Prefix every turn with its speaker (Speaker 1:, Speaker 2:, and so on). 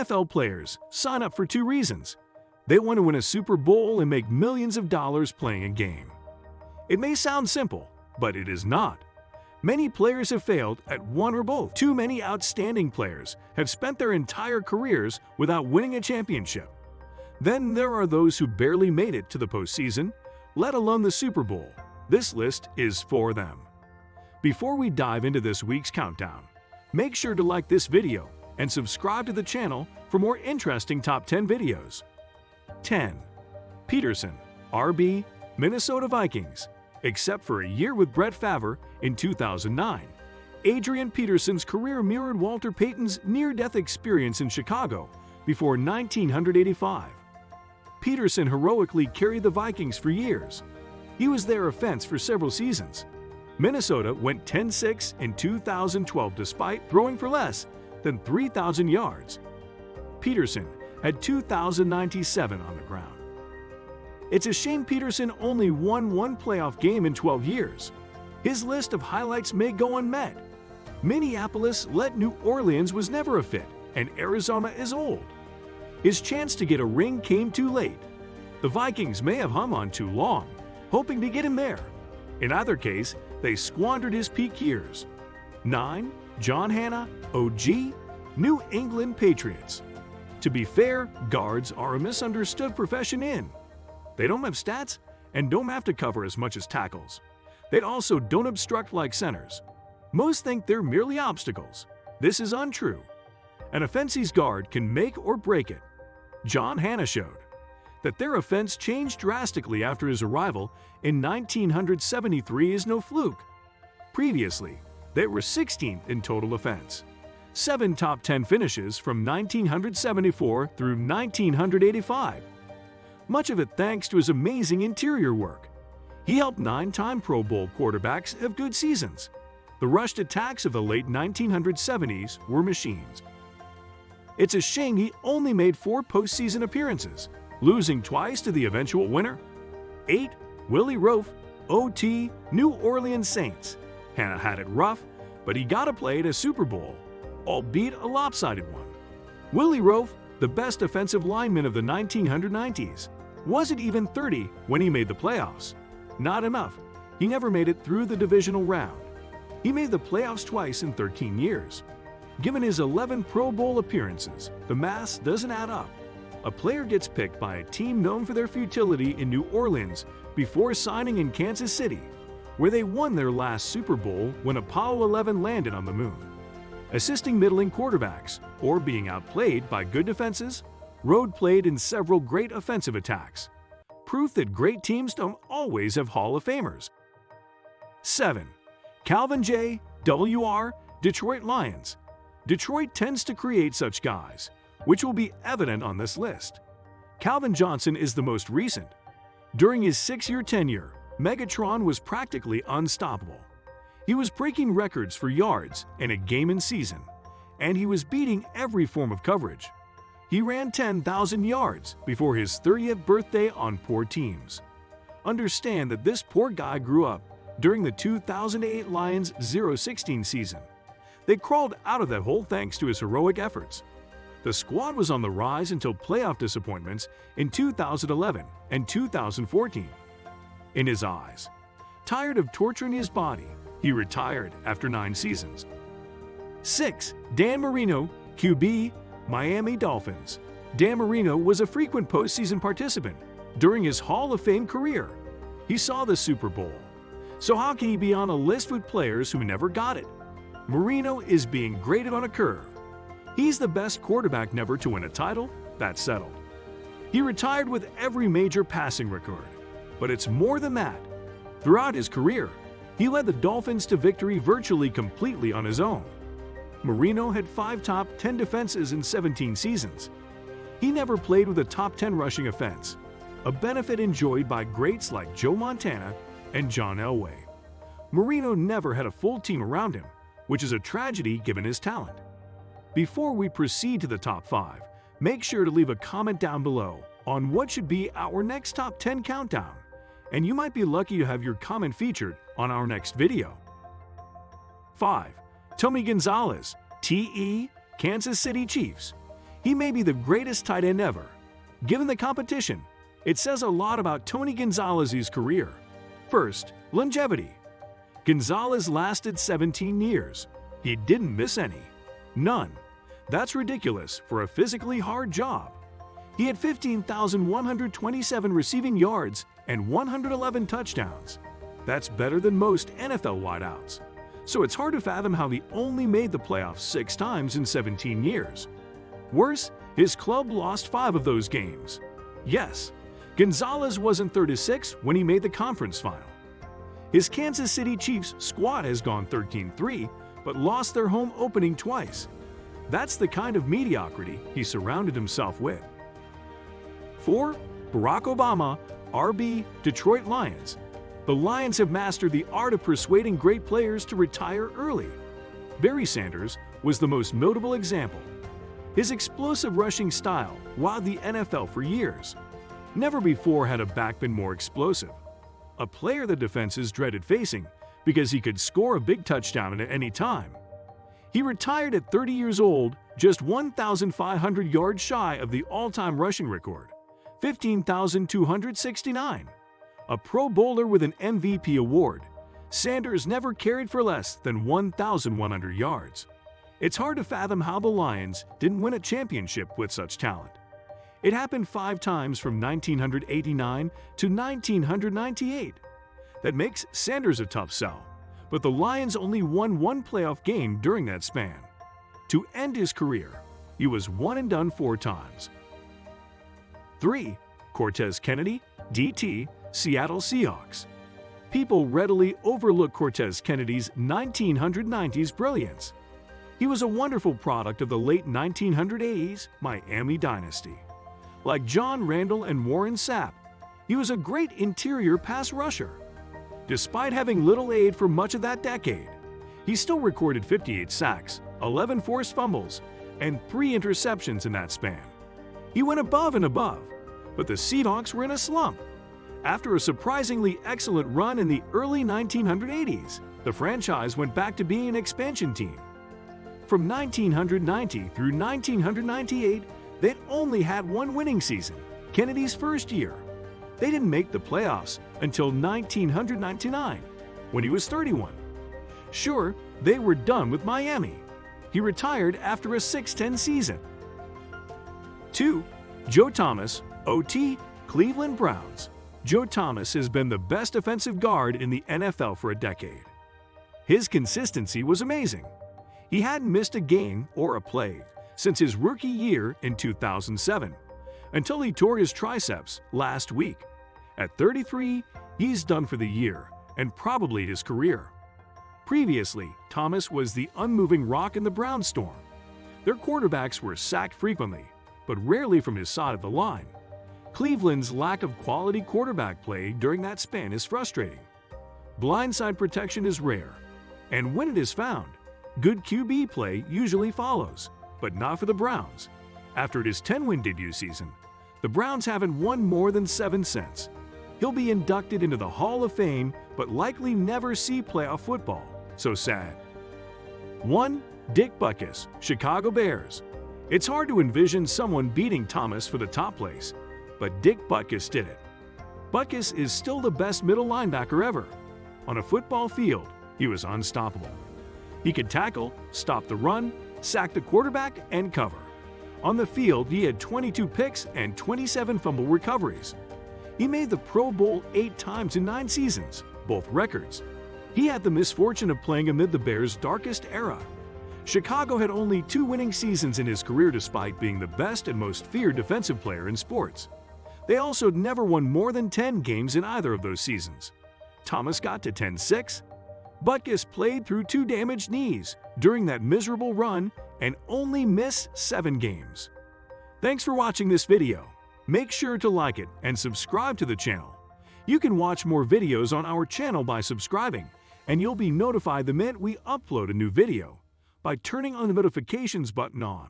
Speaker 1: NFL players sign up for two reasons. They want to win a Super Bowl and make millions of dollars playing a game. It may sound simple, but it is not. Many players have failed at one or both. Too many outstanding players have spent their entire careers without winning a championship. Then there are those who barely made it to the postseason, let alone the Super Bowl. This list is for them. Before we dive into this week's countdown, make sure to like this video and subscribe to the channel for more interesting top 10 videos. 10. Peterson, RB, Minnesota Vikings. Except for a year with Brett Favre in 2009, Adrian Peterson's career mirrored Walter Payton's near-death experience in Chicago before 1985. Peterson heroically carried the Vikings for years. He was their offense for several seasons. Minnesota went 10-6 in 2012 despite throwing for less than 3,000 yards. Peterson had 2,097 on the ground. It's a shame Peterson only won one playoff game in 12 years. His list of highlights may go unmet. Minneapolis let New Orleans was never a fit, and Arizona is old. His chance to get a ring came too late. The Vikings may have hung on too long, hoping to get him there. In either case, they squandered his peak years. 9. John Hannah, OG, New England Patriots. To be fair, guards are a misunderstood profession in. They don't have stats and don't have to cover as much as tackles. They also don't obstruct like centers. Most think they're merely obstacles. This is untrue. An offense's guard can make or break it. John Hannah showed that their offense changed drastically after his arrival in 1973 is no fluke. Previously, they were 16th in total offense. 7 top 10 finishes from 1974 through 1985. Much of it thanks to his amazing interior work. He helped 9-time Pro Bowl quarterbacks have good seasons. The rushed attacks of the late 1970s were machines. It's a shame he only made 4 postseason appearances, losing twice to the eventual winner. 8. Willie Rove, OT, New Orleans Saints. Hannah had it rough, but he got to play at a Super Bowl, albeit a lopsided one. Willie Rove, the best offensive lineman of the 1990s, wasn't even 30 when he made the playoffs. Not enough. He never made it through the divisional round. He made the playoffs twice in 13 years. Given his 11 Pro Bowl appearances, the math doesn't add up. A player gets picked by a team known for their futility in New Orleans before signing in Kansas City, where they won their last Super Bowl when Apollo 11 landed on the moon. Assisting middling quarterbacks or being outplayed by good defenses, Rode played in several great offensive attacks. Proof that great teams don't always have Hall of Famers. 7. Calvin J. WR, Detroit Lions. Detroit tends to create such guys, which will be evident on this list. Calvin Johnson is the most recent. During his 6-year tenure, Megatron was practically unstoppable. He was breaking records for yards in a game in season, and he was beating every form of coverage. He ran 10,000 yards before his 30th birthday on poor teams. Understand that this poor guy grew up during the 2008 Lions 0-16 season. They crawled out of that hole thanks to his heroic efforts. The squad was on the rise until playoff disappointments in 2011 and 2014. In his eyes, tired of torturing his body, he retired after 9 seasons. 6. Dan Marino, QB, Miami Dolphins. Dan Marino was a frequent postseason participant during his Hall of Fame career. He saw the Super Bowl. So how can he be on a list with players who never got it? Marino is being graded on a curve. He's the best quarterback never to win a title, that's settled. He retired with every major passing record, but it's more than that. Throughout his career, he led the Dolphins to victory virtually completely on his own. Marino had 5 top 10 defenses in 17 seasons. He never played with a top 10 rushing offense, a benefit enjoyed by greats like Joe Montana and John Elway. Marino never had a full team around him, which is a tragedy given his talent. Before we proceed to the top 5, make sure to leave a comment down below on what should be our next top 10 countdown, and you might be lucky to have your comment featured on our next video. 5. Tony Gonzalez, TE, Kansas City Chiefs. He may be the greatest tight end ever. Given the competition, it says a lot about Tony Gonzalez's career. First, longevity. Gonzalez lasted 17 years. He didn't miss any. None. That's ridiculous for a physically hard job. He had 15,127 receiving yards and 111 touchdowns. That's better than most NFL wideouts. So it's hard to fathom how he only made the playoffs 6 times in 17 years. Worse, his club lost 5 of those games. Yes, Gonzalez wasn't 36 when he made the conference final. His Kansas City Chiefs squad has gone 13-3, but lost their home opening twice. That's the kind of mediocrity he surrounded himself with. 4. Barack Obama, RB, Detroit Lions. The Lions have mastered the art of persuading great players to retire early. Barry Sanders was the most notable example. His explosive rushing style wowed the NFL for years. Never before had a back been more explosive. A player the defenses dreaded facing because he could score a big touchdown at any time. He retired at 30 years old, just 1,500 yards shy of the all-time rushing record, 15,269. A Pro Bowler with an MVP award, Sanders never carried for less than 1,100 yards. It's hard to fathom how the Lions didn't win a championship with such talent. It happened 5 times from 1989 to 1998. That makes Sanders a tough sell, but the Lions only won 1 playoff game during that span. To end his career, he was one and done 4 times. 3. Cortez Kennedy, DT, Seattle Seahawks. People readily overlook Cortez Kennedy's 1990s brilliance. He was a wonderful product of the late 1980s Miami dynasty. Like John Randall and Warren Sapp, he was a great interior pass rusher. Despite having little aid for much of that decade, he still recorded 58 sacks, 11 forced fumbles, and 3 interceptions in that span. He went above and above, but the Seahawks were in a slump. After a surprisingly excellent run in the early 1980s, the franchise went back to being an expansion team. From 1990 through 1998, they'd only had 1 winning season, Kennedy's first year. They didn't make the playoffs until 1999, when he was 31. Sure, they were done with Miami. He retired after a 6-10 season. 2. Joe Thomas, OT, Cleveland Browns. Joe Thomas has been the best offensive guard in the NFL for a decade. His consistency was amazing. He hadn't missed a game or a play since his rookie year in 2007, until he tore his triceps last week. At 33, he's done for the year and probably his career. Previously, Thomas was the unmoving rock in the Browns storm. Their quarterbacks were sacked frequently, but rarely from his side of the line. Cleveland's lack of quality quarterback play during that span is frustrating. Blindside protection is rare, and when it is found, good QB play usually follows, but not for the Browns. After his 10-win debut season, the Browns haven't won more than 7 since. He'll be inducted into the Hall of Fame, but likely never see playoff football. So sad. 1. Dick Butkus, Chicago Bears. It's hard to envision someone beating Thomas for the top place, but Dick Butkus did it. Butkus is still the best middle linebacker ever. On a football field, he was unstoppable. He could tackle, stop the run, sack the quarterback, and cover. On the field, he had 22 picks and 27 fumble recoveries. He made the Pro Bowl 8 times in 9 seasons, both records. He had the misfortune of playing amid the Bears' darkest era. Chicago had only 2 winning seasons in his career despite being the best and most feared defensive player in sports. They also never won more than 10 games in either of those seasons. Thomas got to 10-6. Butkus played through 2 damaged knees during that miserable run and only missed 7 games. Thanks for watching this video. Make sure to like it and subscribe to the channel. You can watch more videos on our channel by subscribing, and you'll be notified the minute we upload a new video by turning on the notifications button on.